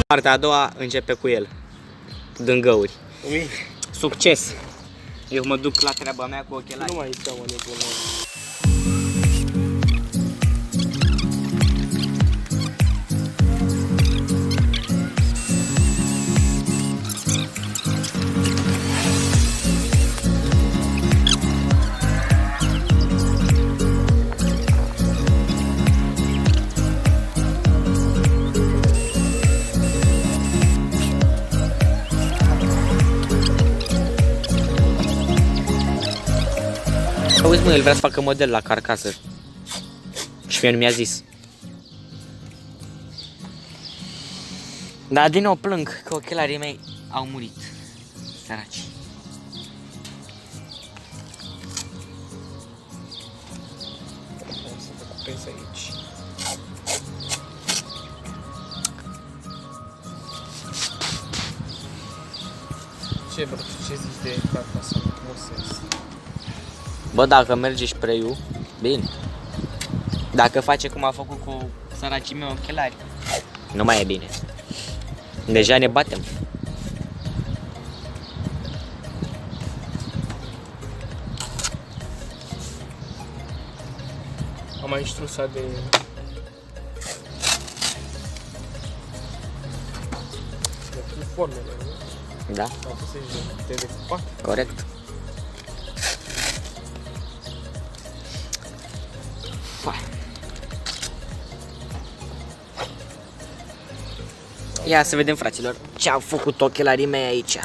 Partea a doua începe cu el, dând găuri. Succes! Eu mă duc la treaba mea cu ochelari. Nu mai stau nebună. Auzi, mă, el vrea să facă model la carcasă. Și mie nu mi-a zis. Dar din nou plâng că ochelarii mei au murit. Săraci. O să te cupezi aici. Ce, bă, ce zici de carcasa? Cum o sens? Bă, dacă merge spray-ul, bine. Dacă face cum a făcut cu săracii mei ochelari, nu mai e bine. Deja ne batem. Am mai ștrusa de... de formele, nu? Da, Am pus de decupat. corect. Ia să vedem, fraților, ce au făcut ochelarii mei aici. Deci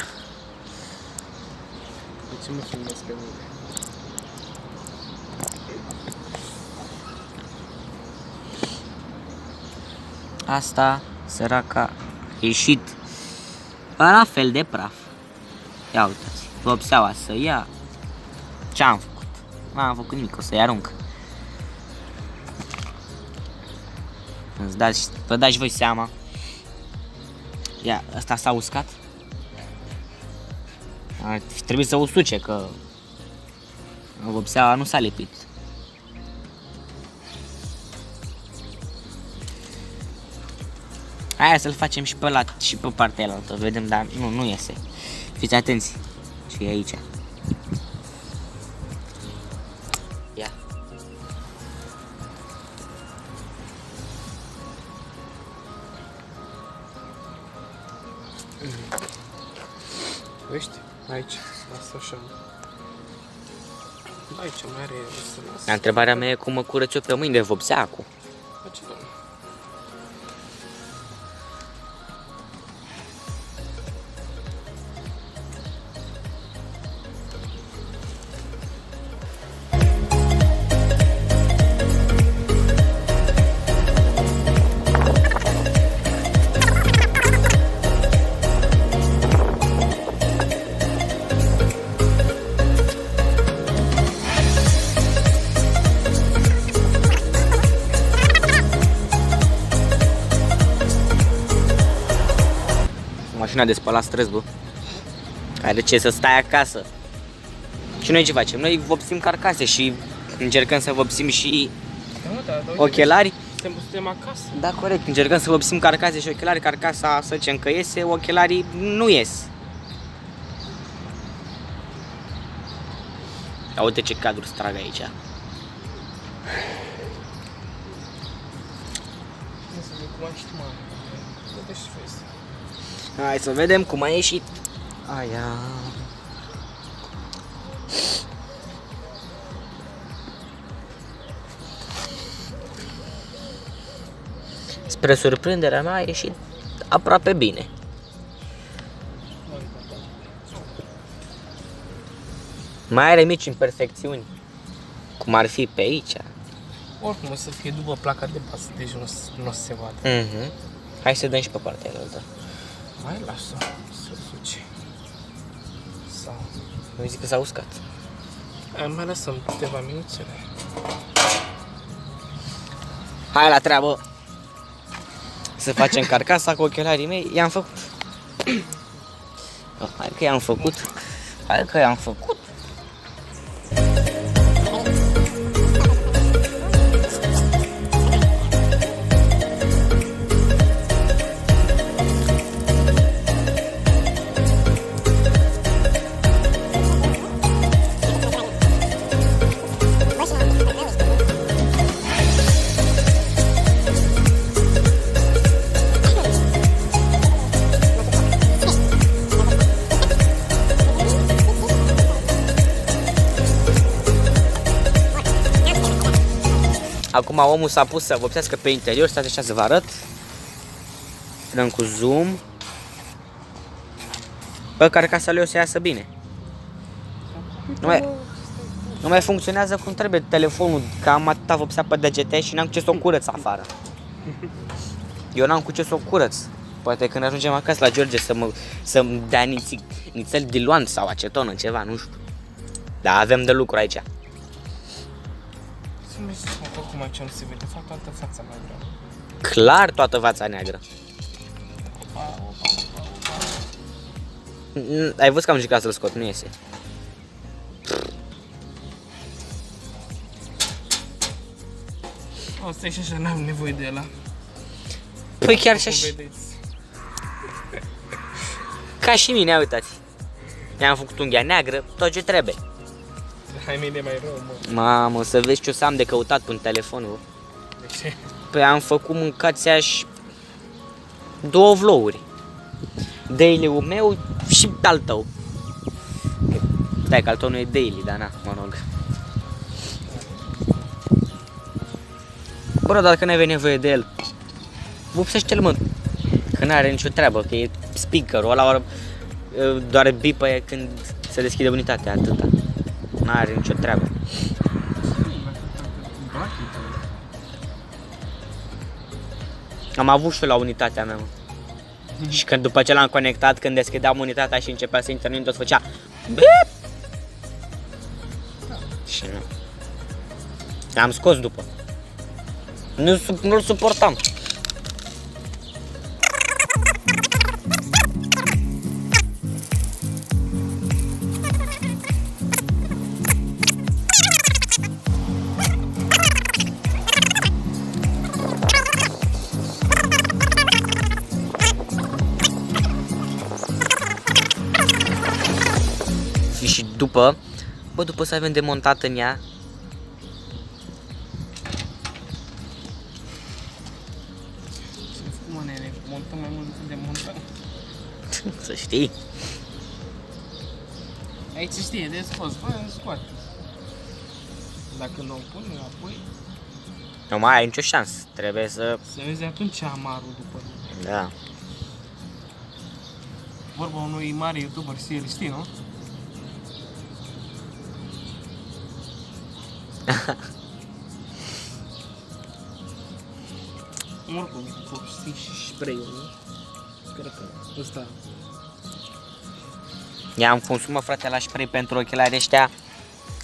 nu filmez pe mine. Asta, săraca, a ieșit la fel de praf. Ia uitați, vopseaua să ia. Ce-am făcut? N-am făcut nimic, o să-i arunc. Vă dați voi seama. Ia, ăsta s-a uscat. Ar fi trebuit să usuce, că vopseaua nu s-a lipit. Hai să-l facem și pe partea aia, vedem, dar nu iese. Fiți atenți. Și e aici. Ia. Vești? Aici, lasă așa. Aici mai are să las. Întrebarea mea e cum mă curăț eu pe mâini de vopsea acum. Face, doamne. Mașina de spălat stres, bă. Are ce să stai acasă. Și noi ce facem? Noi vopsim carcase și încercăm să vopsim și Da, ochelari. Suntem acasă. Da, corect. Încercăm să vopsim carcase și ochelari. Carcasa, să zicem că iese, ochelarii nu ies. Ia uite ce cadru strag aici. Nu să vedem cum a ieșit, mă. Dă-te și vezi. Hai să vedem cum a ieșit. Aia. Spre surprinderea mea a ieșit aproape bine. Mai are mici imperfecțiuni, cum ar fi pe aici. Oricum o să fie după placa de pas, deci nu o să se vadă. Hai să dăm și pe partea altă. Mai lasă să suce. Sau... Nu zic că s-a uscat. Mai lăsăm câteva minuțele. Hai la treabă! Să facem carcasa cu ochelarii mei. I-am făcut. Hai că i-am făcut. Hai că i-am făcut. Acum omul s-a pus să vopsească pe interior, stați așa să vă arăt. Dăm cu zoom. Bă, carcasa lui o să iasă bine. Nu mai funcționează cum trebuie telefonul, că am atâta vopsea pe degete și n-am cu ce să o curăț afară. Eu n-am cu ce să o curăț. Poate când ajungem acasă la George să-mi dea nițel diluant sau acetonă, ceva, nu știu. Dar avem de lucru aici. Să mi se fac acum ce nu se vede, fac toată fața mai grea. Clar toată fața neagră. Ai văzut că am încercat să-l scot, nu iese. O, stai și așa, n-am nevoie de ăla. Păi chiar și așa. Vedeți. Ca și mine, uitați. Mi-am făcut unghia neagră, tot ce trebuie. Hai mine mai rău, mă. Mamă, să vezi ce o să am de căutat pe telefonul. De ce? Păi am făcut mâncați și 2 vloguri. Daily-ul meu și al tău. Stai că al tău nu e daily, dar na, mă rog. Bă, dar că n-ai nevoie de el, vopsește-l, mă. Că n-are nicio treabă, că e speaker-ul ăla doar bipă când se deschide unitatea, atâta. N-are nicio treabă. Am avut și eu la unitatea mea, mă. Și când după ce l-am conectat, când deschideam unitatea și începea să internetul, tot făcea bip! Și nu. L-am scos după. Nu-l suportam. Și după, bă, după să avem demontat în ea, Mă, nene, montăm mai mult decât de montăm. să știi. Aici știe de scos, bă, scoate. Dacă nu o pun, apoi Nu mai ai nicio șansă, trebuie să... să vezi atunci amarul după. Da. Vorba unui mare youtuber, el știi, nu? Oricum, știi și spray-ul, nu? Cred că ăsta. I-am consumat, frate, la spray pentru ochelari ăștia.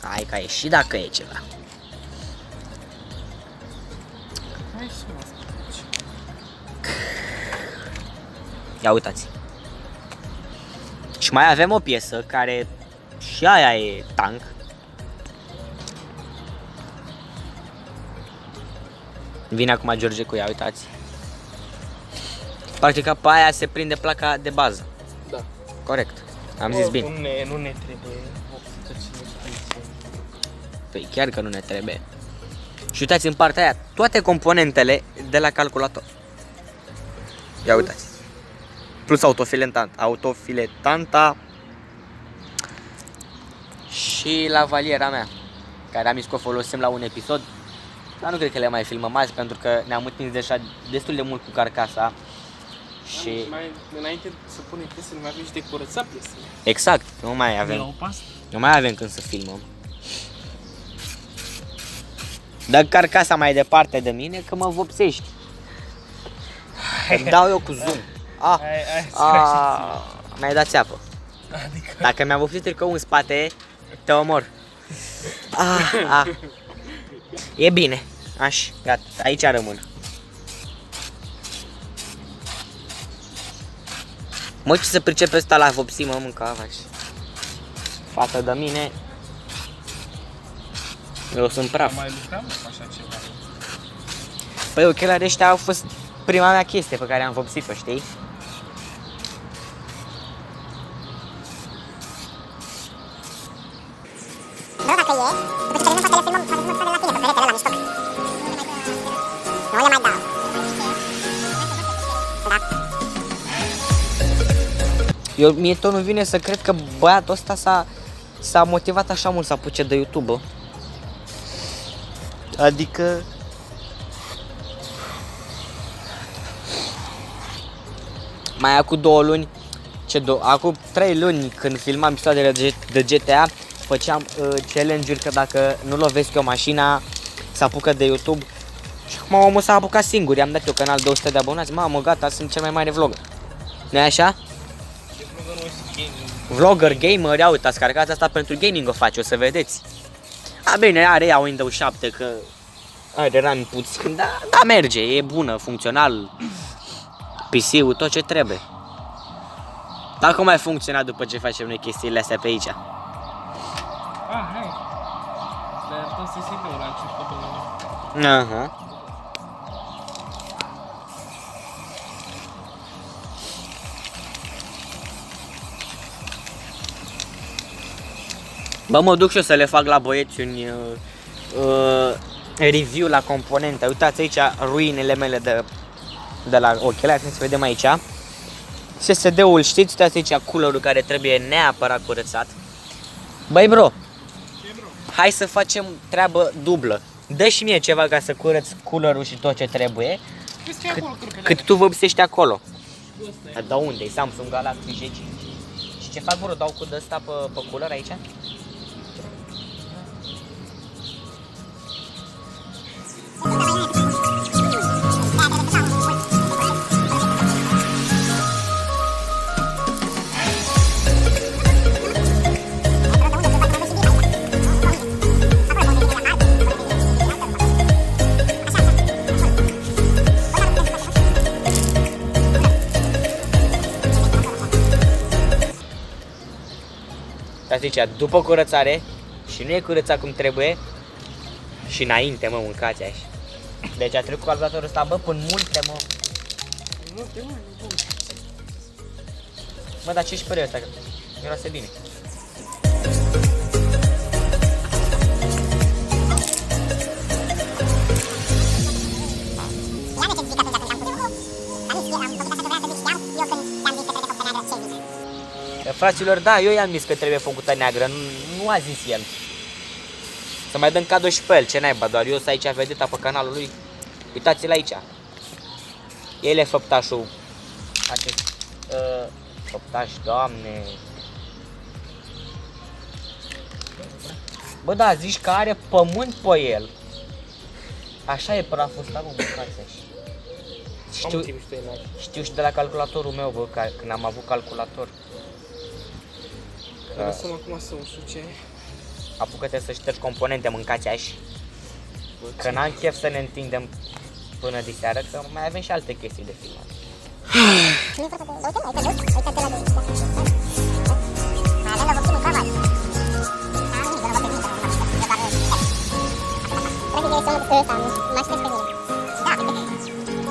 Hai că a ieșit dacă e ceva. Hai și eu asta. Ia uitați. Și mai avem o piesă care și aia e tank. Vine acum George cu ea, uitați. Practic pe aia se prinde placa de bază. Da. Corect. Am zis bine. Nu ne trebuie vopsită cine. Păi chiar că nu ne trebuie. Și uitați în partea aia toate componentele de la calculator. Ia uitați. Plus autofiletanta și lavaliera mea, care am zis că o folosim la un episod. Dar nu cred că le mai filmăm azi pentru că ne-am întins deja destul de mult cu carcasa. Și mai înainte să punem piesele, mai avem și de curățat piesele. exact, nu mai De la avem. o pastă. Nu mai avem când să filmăm. Dă carcasa mai departe de mine că mă vopsești. Îmi dau eu cu zoom. Mi-ai dat țeapă. Adică... Dacă mi-a vopsit tricou în spate, te omor. E bine. Așa, gata, aici rămân. Mă, ce să pricepe ăsta la vopsi, mă, mâncava și față de mine, eu sunt praf. Mai lucram cu așa ceva. Păi ochelarii ăștia au fost prima mea chestie pe care am vopsit-o, știi? Nu, dacă e, după ce terminăm să le filmăm, să le filmăm la tine, pe peretele ăla mișto. Nu le mai dau. Da. Mie tot nu vine să cred că băiatul ăsta s-a motivat așa mult să apuce de YouTube. Adică mai acum 2 luni, acum 3 luni când filmam episoadele de GTA, făceam challenge-uri că dacă nu lovesc eu mașina, se apucă de YouTube. Și acum omul s-a apucat singur, i-am dat eu canal de 100 de abonați, mamă, gata, sunt cel mai mare vlogger. Nu-i așa? Vlogger, gamer, ia uitați, carcați asta pentru gaming o face, o să vedeți. A, bine, are ea Windows 7, că are RAM puțin, dar merge, e bună, funcțional. PC-ul, tot ce trebuie. Dar cum mai funcționa după ce facem noi chestiile astea pe aici? Ah, hai. Dar tot SSD-ul la început. Aha. Bă, mă duc și eu să le fac la băieți un review la componente. Uitați aici ruinele mele de la ochelari, să vedem aici. SSD-ul, știți, uitați aici coolerul care trebuie neapărat curățat. Băi bro, hai să facem treabă dublă. Dă și mie ceva ca să curăț coolerul și tot ce trebuie. Cât tu vopsești acolo. Dar unde? E Samsung Galaxy J5. Și ce fac, bro? Dau cu de ăsta pe cooler aici? Zicea, după curățare și nu e curățat cum trebuie și înainte, mă, mâncați așa. Deci a trecut calculatorul ăsta, bă, până multe, mă. Mă, dar ce-și părere ăsta? Că miroase bine. Fraților, da, eu i-am zis că trebuie făcută neagră, nu a zis el. Să mai dăm cadou și pe el, ce naiba, doar eu să aici vedeta pe canalul lui. Uitați-l aici. El e făptașul. Acest făptaș, doamne. Bă, da, zici că are pământ pe el. Așa e praful ăsta, bă, mâncați așa. Știu și de la calculatorul meu, bă, când am avut calculator. Lăsăm acum să usuce. Apucă-te să ștergi componente, mâncați așa. Că n-am chef să ne întindem până diseară, că mai avem și alte chestii de filmat.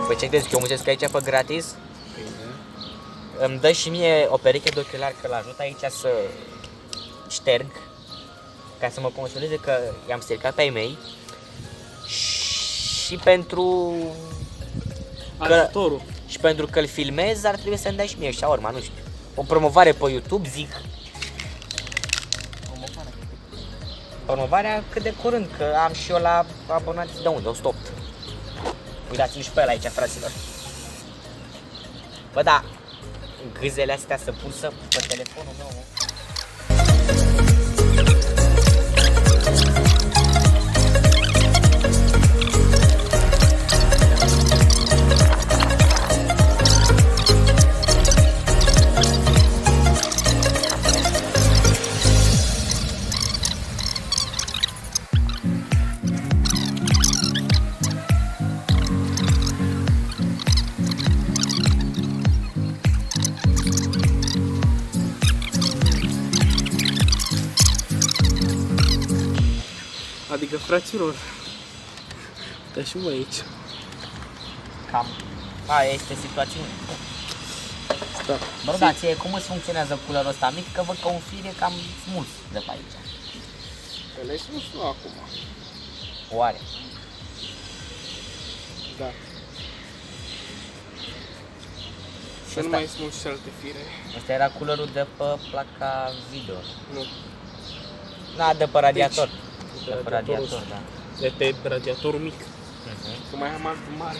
Păi ce crezi, că eu muncesc aici pe gratis? Îmi dă și mie o pereche de ochelari, că l-ajut aici să șterg, ca să mă consoleze că i-am stricat pe ai mei. Și pentru ajutorul. Și pentru că îl filmez, ar trebui să-mi dai și mie shawarma, nu știu. O promovare pe YouTube, zic. Promovarea cât de curând, că am și eu la abonați de unde? 108. Uitați-l și pe el aici, fraților. Bă, da, gâzele astea să pusă pe telefonul meu. Adică, fraților, da și mă aici. Cam aia este situația. Da. Bă, da, ție, cum îți funcționează culerul ăsta mic? Că văd că un fir e cam smuls de pe aici. Ăla e smuls, nu acum. Oare? Da. Să nu mai smuls și alte fire. Asta era culerul de pe placa video. Nu. Da, de pe radiator. Deci, de pe radiator, da. De pe radiatorul mic. Că mai am altul mare.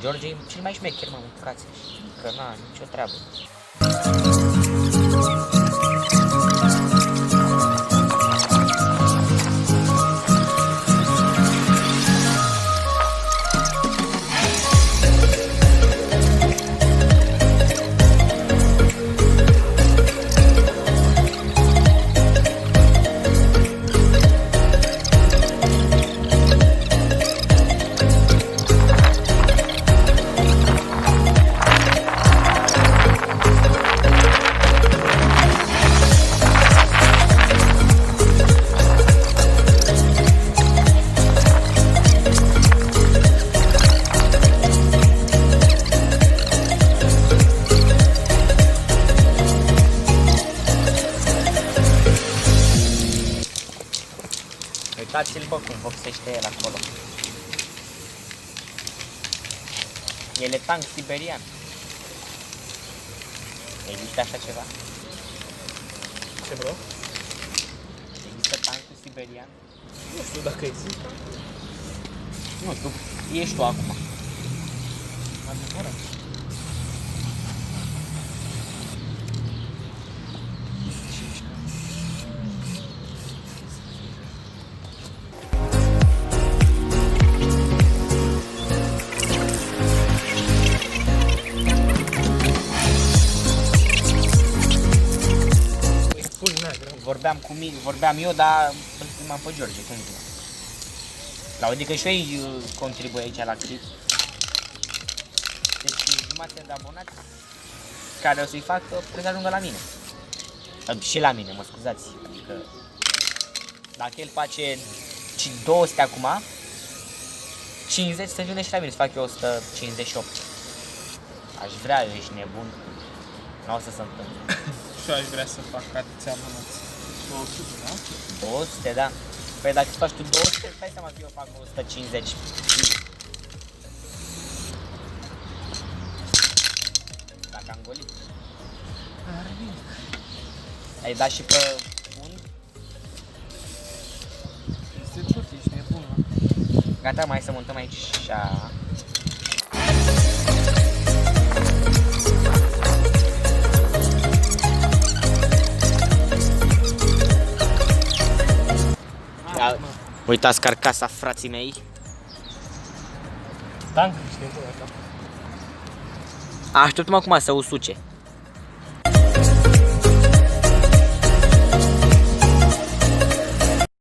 George e cel mai șmecher, mă, frate. Că n-a nicio treabă. Uitați-l, bă, cum vopsește el acolo. El e tank siberian. Există așa ceva? Ce, bro? Există tankul siberian? Nu știu dacă există. Nu, tu ești tu acum. Adevărat. Vorbeam eu, dar îl filmam pe George, cum zic. La adică și eu contribuie aici la clip. Deci jumătate de abonați care o să-i fac, trebuie să ajungă la mine. Și la mine, mă scuzați. Adică dacă el face 200 acum, 50 să ajunge și la mine, să fac eu 158. Aș vrea, eu ești nebun. Nu o să se întâmple. Și eu aș vrea să fac atâția abonați. 200, da? 200, da. Păi dacă faci tu 200, stai seama că eu fac 150. Dacă am golit. Ai dat și pe fund? Este tot, ești nebun, mă. Gata, mai să montăm aici așa. Uitați carcasa, frații mei. Tank, ești nebun, asta. Aștept-mă acum să usuce.